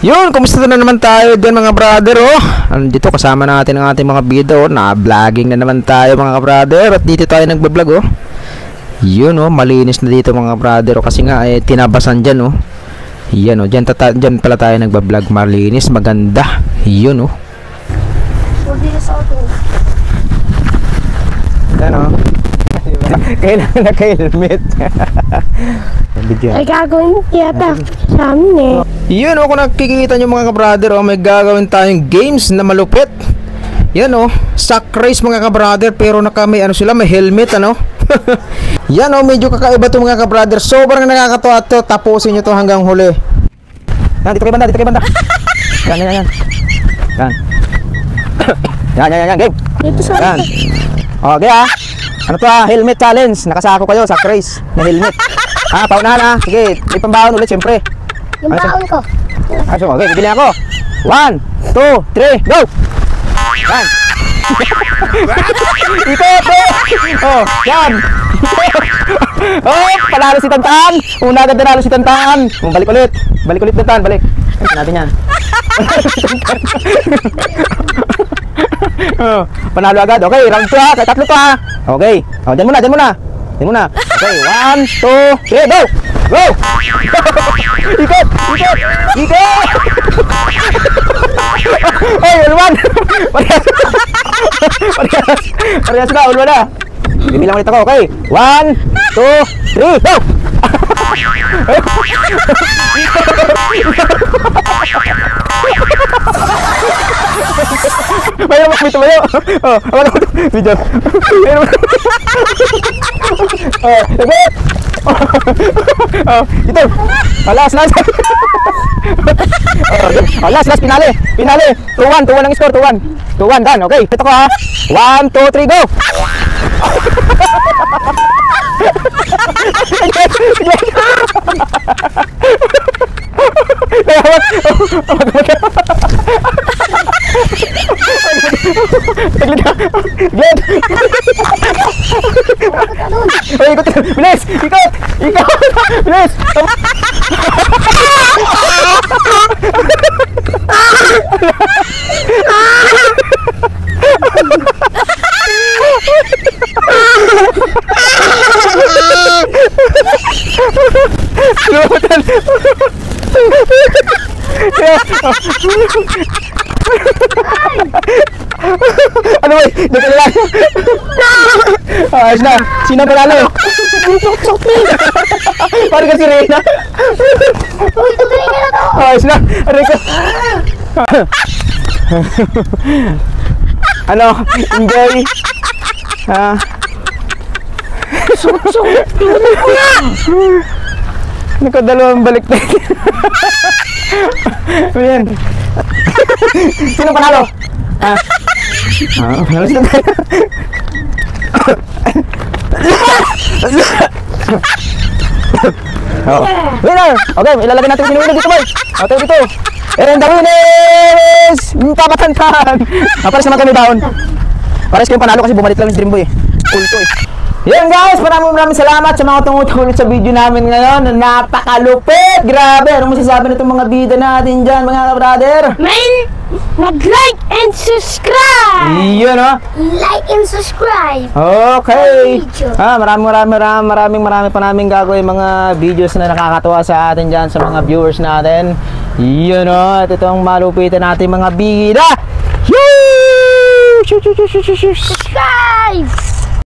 Yun, kumusta na naman tayo dyan mga brother, oh. Andito kasama natin ang ating mga bida, oh. Na-vlogging na naman tayo mga brother. At dito tayo nagbablog, oh. Yun, oh, malinis na dito mga brother, oh. Kasi nga, tinabasan dyan, oh. Yan, oh, dyan pala tayo nagbablog. Malinis, maganda. Yun, oh. Yan, oh. Kailangan naka-helmet. Ay gagawin yata sa amin eh. Yun, oh, kung nakikita nyo mga kabrother, oh, may gagawin tayong games na malupit. Yan, oh, sack race mga kabrother, pero may sila, may helmet, ano. Yan, oh, medyo kakaiba to mga kabrother. Sobrang nakakatawa to. Tapusin nyo to hanggang huli. Yan, dito kay banda. Yan. Yan, game. Dito sa Yan. Okay, ah. Ano to, ah, helmet challenge. Nakasako kayo, sack race na helmet. Paunahan, ah. Sige, may pambaon ulit, syempre. yung baon ko. Okay, bibili ako. 1, 2, 3, go! Yan. Ikot, oh, yan. Oh, panalo si Tantan. Una agad nanalo si Tantan. Balik ulit Tantan, balik. Ay, natin yan. Oh, panalo agad. Okay, round 2 ha. Kaya tatlo to ha. Okay. Oh, dyan muna. Okay, 1, 2, 3, go! Go! Ikot! Oy, ulwan! Parehas na, ulwan na. Bibilang ulit ako, okay? 1, 2, 3, go! Tumayo. Oh, awal ako. Video. Ikot! Ito. Last. Last, pinali. 2-1 ang score, 2-1, done. Okay, ito ko ha. 1, 2, 3, go! Glenn! Oh, ikot! Bilis! Ikot! Bilis! Lumutan! Ano ba? Nagkalala! Ayos na! Sino ang panalo? Parang kasi Reyna! Ayos na! Aray ko! Ano? Enjoy! Nakadalawang balik na. Ayan. Sino panalo? Panalo sila. Winner! Okay, ilalagay natin yung winner dito, boy. Okay, dito. And the winner is Tabatantan. Pares naman kami baon. Pares kayong panalo kasi bumalik lang yung Dream Boy. Ulto eh. Yan guys, maraming salamat sa mga tumutuloy sa video namin ngayon. Napakalupit! Grabe! Anong masasabi na itong mga bida natin dyan, mga brother? Man, mag-like and subscribe! Yun, oh. Like and subscribe! Okay! Marami pa namin gagawin mga videos na nakakatawa sa atin dyan, sa mga viewers natin. Yun, oh. At itong malupitan natin mga bida. Subscribe!